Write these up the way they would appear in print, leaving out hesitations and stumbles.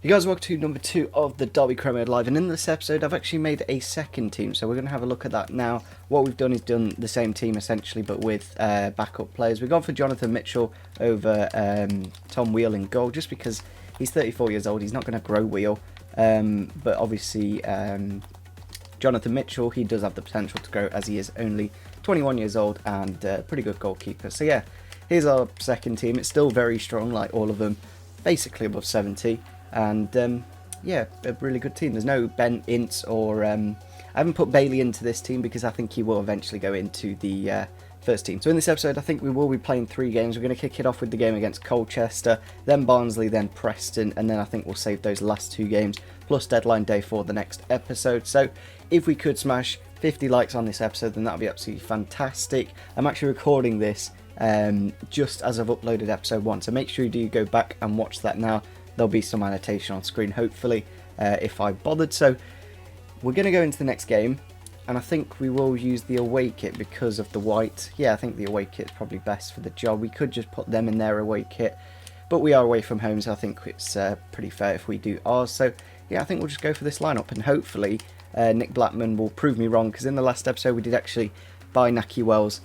You guys, welcome to number 2 of the Derby Premier Live, and in this episode I've actually made a second team, so we're going to have a look at that now. What we've done is done the same team essentially, but with backup players. We've gone for Jonathan Mitchell over Tom Wheel in goal, just because he's 34 years old, he's not going to grow Wheel, but obviously Jonathan Mitchell, he does have the potential to grow, as he is only 21 years old and a pretty good goalkeeper. So yeah, here's our second team. It's still very strong, like all of them, basically above 70. And yeah, a really good team. There's no Ben Ince or I haven't put Bailey into this team because I think he will eventually go into the first team. So in this episode I think we will be playing 3 games. We're going to kick it off with the game against Colchester, then Barnsley, then Preston, and then I think we'll save those last 2 games plus deadline day for the next episode. So if we could smash 50 likes on this episode, then that would be absolutely fantastic. I'm actually recording this just as I've uploaded episode 1, so make sure you do go back and watch that now. There'll be some annotation on screen, hopefully, if I bothered. So we're going to go into the next game, and I think we will use the away kit because of the white. Yeah, I think the away kit is probably best for the job. We could just put them in their away kit, but we are away from home, so I think it's pretty fair if we do ours. So yeah, I think we'll just go for this lineup, and hopefully Nick Blackman will prove me wrong, because in the last episode we did actually buy Naki Wells.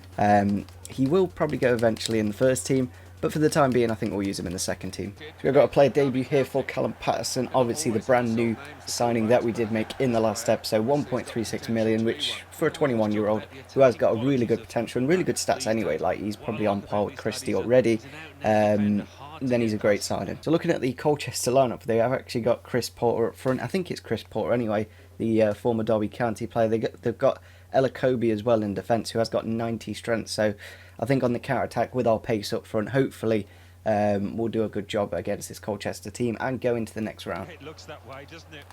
He will probably go eventually in the first team, but for the time being I think we'll use him in the second team. So we've got a player debut here for Callum Patterson, obviously the brand new signing that we did make in the last episode, 1.36 million, which for a 21-year-old who has got a really good potential and really good stats anyway, like he's probably on par with Christie already, then he's a great signing. So looking at the Colchester lineup, they have actually got Chris Porter up front. I think it's Chris Porter anyway, the former Derby County player. They've got Ella Kobe as well in defence, who has got 90 strength, so I think on the counter-attack with our pace up front, hopefully we'll do a good job against this Colchester team and go into the next round. It looks that way, doesn't it?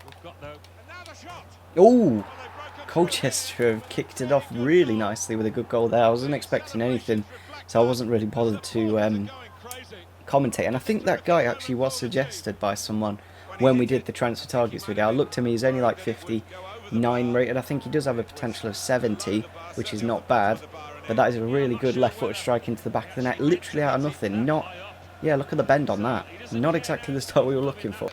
We've got another shot. Oh, Colchester have kicked it off really nicely with a good goal there. I wasn't expecting anything, so I wasn't really bothered to commentate, and I think that guy actually was suggested by someone when we did the transfer targets video. I looked at him, he's only like 59 rated. I think he does have a potential of 70, which is not bad, but that is a really good left-footed strike into the back of the net, literally out of nothing. Yeah, look at the bend on that. Not exactly the start we were looking for.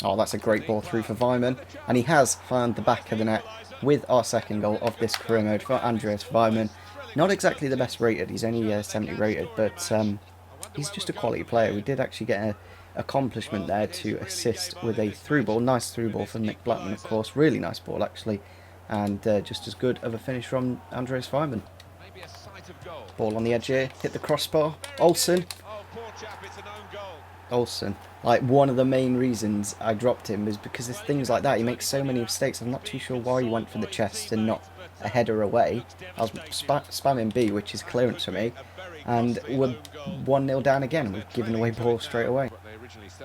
Oh, that's a great ball through for Weimann, and he has found the back of the net with our second goal of this career mode for Andreas Weimann. Not exactly the best rated, he's only 70 rated, but he's just a quality player. We did actually get an accomplishment there to assist with a through ball. Nice through ball from Nick Blackman, of course. Really nice ball, actually. And just as good of a finish from Andreas Weimann. Ball on the edge here. Hit the crossbar. Olsen. Olsen. Like, one of the main reasons I dropped him is because there's things like that. He makes so many mistakes. I'm not too sure why he went for the chest and not a header away. I was spamming B, which is clearance for me, and we're 1-0 down again. We've given away ball straight away.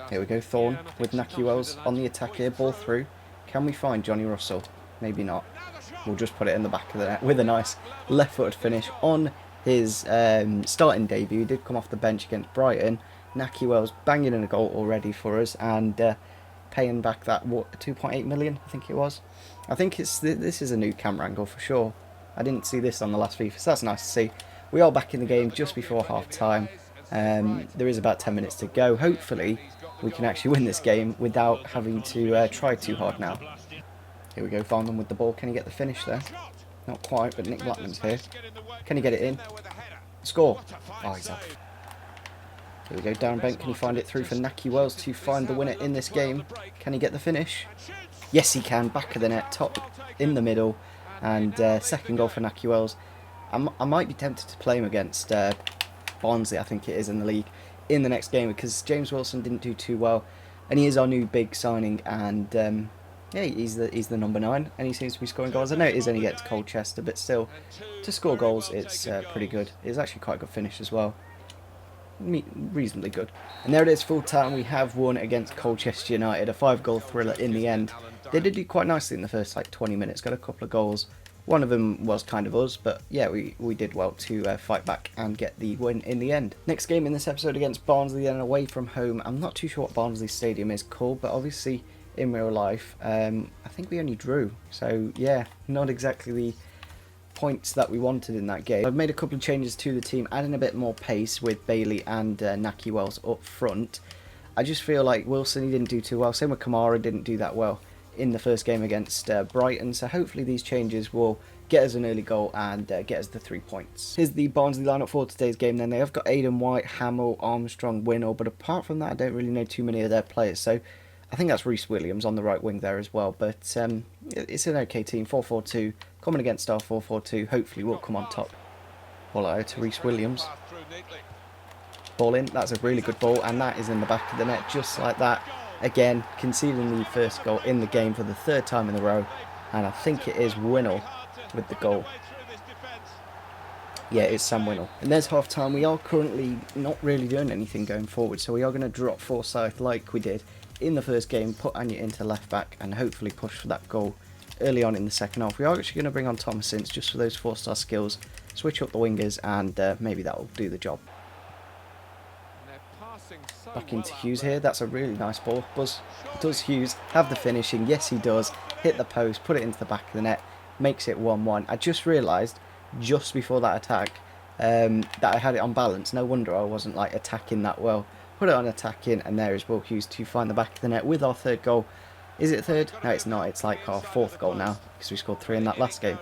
Here we go, Thorne with Naki Wells on the attack here, ball through. Can we find Johnny Russell? Maybe not. We'll just put it in the back of the net with a nice left-footed finish on his starting debut. He did come off the bench against Brighton. Naki Wells banging in a goal already for us, and paying back that, what, 2.8 million, I think it was. I think this is a new camera angle for sure. I didn't see this on the last FIFA, so that's nice to see. We are back in the game just before half time. There is about 10 minutes to go. Hopefully we can actually win this game without having to try too hard now. Here we go, Varnum with the ball. Can he get the finish there? Not quite, but Nick Blackman's here. Can he get it in? Score. Oh, he's off. Here we go, Darren Bent. Can he find it through for Naki Wells to find the winner in this game? Can he get the finish? Yes, he can. Back of the net, top in the middle, and second goal for Naki Wells. I might be tempted to play him against Barnsley, I think it is, in the league, in the next game, because James Wilson didn't do too well, and he is our new big signing, and yeah, he's the number 9, and he seems to be scoring goals. I know it is only against Colchester, but still, to score goals, it's pretty good. It's actually quite a good finish as well. Reasonably good. And there it is, full time. We have won against Colchester United, a 5-goal thriller in the end. They did do quite nicely in the first like 20 minutes, got a couple of goals. One of them was kind of us, but yeah, we did well to fight back and get the win in the end. Next game in this episode against Barnsley, then away from home. I'm not too sure what Barnsley Stadium is called, but obviously in real life, I think we only drew. So yeah, not exactly the points that we wanted in that game. I've made a couple of changes to the team, adding a bit more pace with Bailey and Naki Wells up front. I just feel like Wilson, he didn't do too well. Same with Kamara, didn't do that well in the first game against Brighton. So hopefully these changes will get us an early goal and get us the 3 points. Here's the Barnsley lineup for today's game then. They have got Aidan White, Hamill, Armstrong, Winnall, but apart from that I don't really know too many of their players. So I think that's Reece Williams on the right wing there as well. But it's an okay team, 4-4-2, coming against our 4-4-2. Hopefully we'll come on top. Ball out to Reece Williams. Ball in, that's a really good ball, and that is in the back of the net just like that. Again, conceding the first goal in the game for the third time in a row, and I think it is Winnall with the goal. Yeah, it's Sam Winnall. And there's half time. We are currently not really doing anything going forward, so we are going to drop Forsyth like we did in the first game, put Anya into left back, and hopefully push for that goal early on in the second half. We are actually going to bring on Thomas Ince just for those 4-star skills, switch up the wingers, and maybe that will do the job. Back into Hughes here. That's a really nice ball. Does Hughes have the finishing? Yes, he does. Hit the post, put it into the back of the net, makes it 1-1. I just realised, just before that attack, that I had it on balance. No wonder I wasn't like attacking that well. Put it on attacking, and there is Will Hughes to find the back of the net with our third goal. Is it third? No, it's not. It's like our fourth goal now, because we scored 3 in that last game.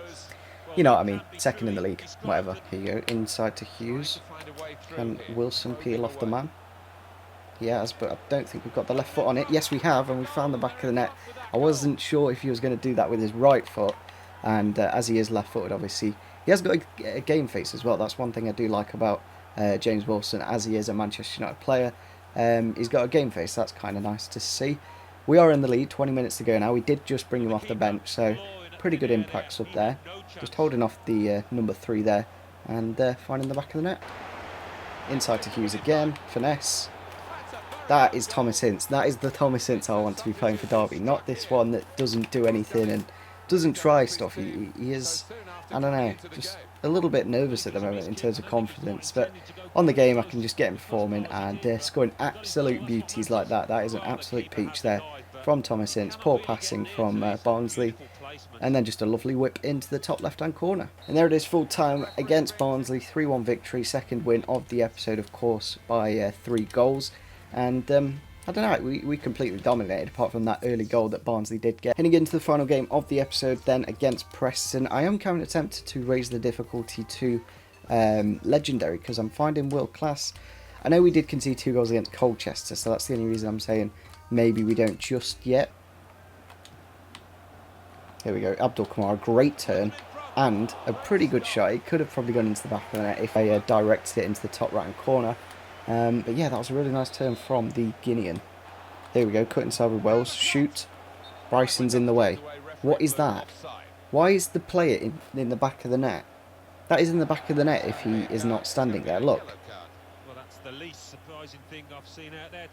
You know what I mean. Second in the league. Whatever. Here you go. Inside to Hughes. Can Wilson peel off the man? He has, but I don't think we've got the left foot on it. Yes, we have, and we found the back of the net. I wasn't sure if he was going to do that with his right foot, and as he is left-footed, obviously, he has got a game face as well. That's one thing I do like about James Wilson, as he is a Manchester United player. He's got a game face. That's kind of nice to see. We are in the lead, 20 minutes to go now. We did just bring him off the bench, so pretty good impacts up there. Just holding off the number 3 there, and finding the back of the net. Inside to Hughes again, finesse. That is Thomas Ince. That is the Thomas Ince I want to be playing for Derby. Not this one that doesn't do anything and doesn't try stuff. He is, I don't know, just a little bit nervous at the moment in terms of confidence. But on the game I can just get him performing and scoring absolute beauties like that. That is an absolute peach there from Thomas Ince. Poor passing from Barnsley. And then just a lovely whip into the top left-hand corner. And there it is, full time against Barnsley. 3-1 victory. Second win of the episode, of course, by 3 goals. And I don't know, we completely dominated apart from that early goal that Barnsley did get. Heading into the final game of the episode then against Preston, I am kind of tempted to raise the difficulty to legendary because I'm finding world class. I know we did concede 2 goals against Colchester, so that's the only reason I'm saying maybe we don't just yet. Here we go, Abdul Kamara, great turn and a pretty good shot. It could have probably gone into the back of the net if I directed it into the top right hand corner. But yeah, that was a really nice turn from the Guinean. Here we go, cut inside with Wells, shoot. Bryson's in the way. What is that? Why is the player in the back of the net? That is in the back of the net if he is not standing there, look.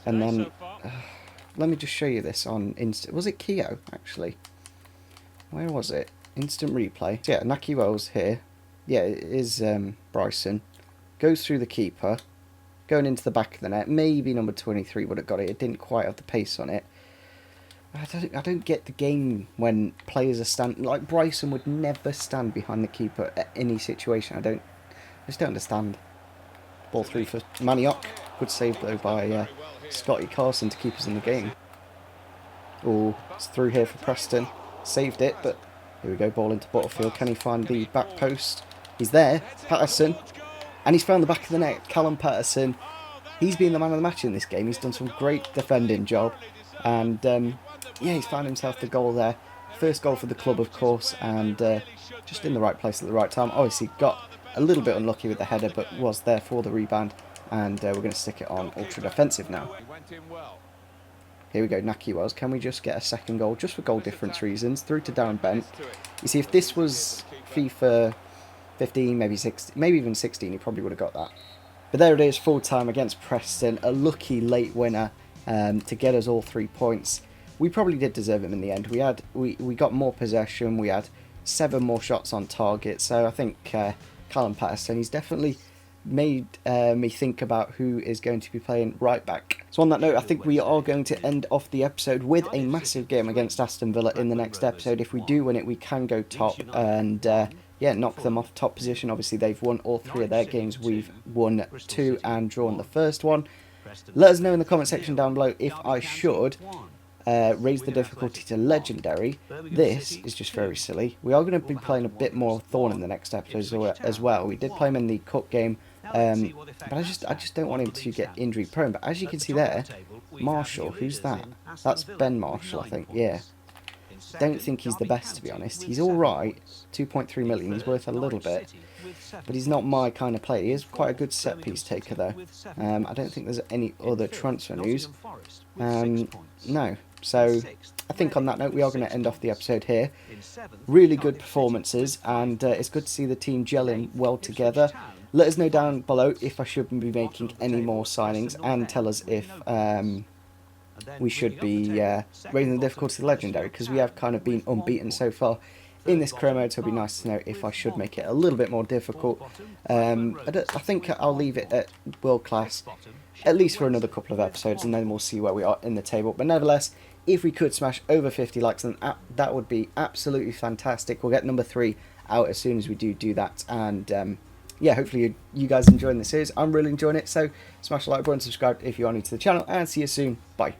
And then, let me just show you this on instant. Was it Keogh, actually? Where was it? Instant replay. So yeah, Naki Wells here. Yeah, it is Bryson. Goes through the keeper. Going into the back of the net. Maybe number 23 would have got it. It didn't quite have the pace on it. I don't get the game when players are standing. Like Bryson would never stand behind the keeper at any situation. I just don't understand. Ball through for Maniok. Good save though by Scotty Carson to keep us in the game. Oh, it's through here for Preston. Saved it, but here we go. Ball into Butterfield. Can he find the back post? He's there. Patterson. And he's found the back of the net. Callum Patterson. He's been the man of the match in this game. He's done some great defending job. And yeah, he's found himself the goal there. First goal for the club, of course. And just in the right place at the right time. Obviously got a little bit unlucky with the header, but was there for the rebound. And we're going to stick it on ultra defensive now. Here we go, Naki Wells. Can we just get a second goal, just for goal difference reasons? Through to Darren Bent. You see, if this was FIFA 15, maybe 16, maybe even 16, he probably would have got that. But there it is, full time against Preston. A lucky late winner to get us all 3 points. We probably did deserve him in the end. We got more possession. We had 7 more shots on target. So I think Callum Patterson, he's definitely made me think about who is going to be playing right back. So on that note, I think we are going to end off the episode with a massive game against Aston Villa in the next episode. If we do win it, we can go top, and yeah, knock them off top position. Obviously, they've won all 3 of their games. We've won 2 and drawn the first one. Let us know in the comment section down below if I should raise the difficulty to legendary. This is just very silly. We are going to be playing a bit more Thorn in the next episode as well. We did play him in the cup game, but I just don't want him to get injury prone. But as you can see there, Marshall, who's that? That's Ben Marshall, I think. Yeah. Don't think he's the best, to be honest. He's alright, 2.3 million, he's worth a little bit, but he's not my kind of player. He is quite a good set piece taker though. I don't think there's any other transfer news. No, so I think on that note we are going to end off the episode here. Really good performances, and it's good to see the team gelling well together. Let us know down below if I should be making any more signings, and tell us if we should be raising the difficulty to legendary, because we have kind of been unbeaten so far in this career mode, so it'll be nice to know if I should make it a little bit more difficult. I think I'll leave it at world class at least for another couple of episodes, and then we'll see where we are in the table. But nevertheless, if we could smash over 50 likes, then that would be absolutely fantastic. We'll get number 3 out as soon as we do that, and yeah, hopefully you guys enjoying the series. I'm really enjoying it, so smash the like button, subscribe if you are new to the channel, and see you soon. Bye.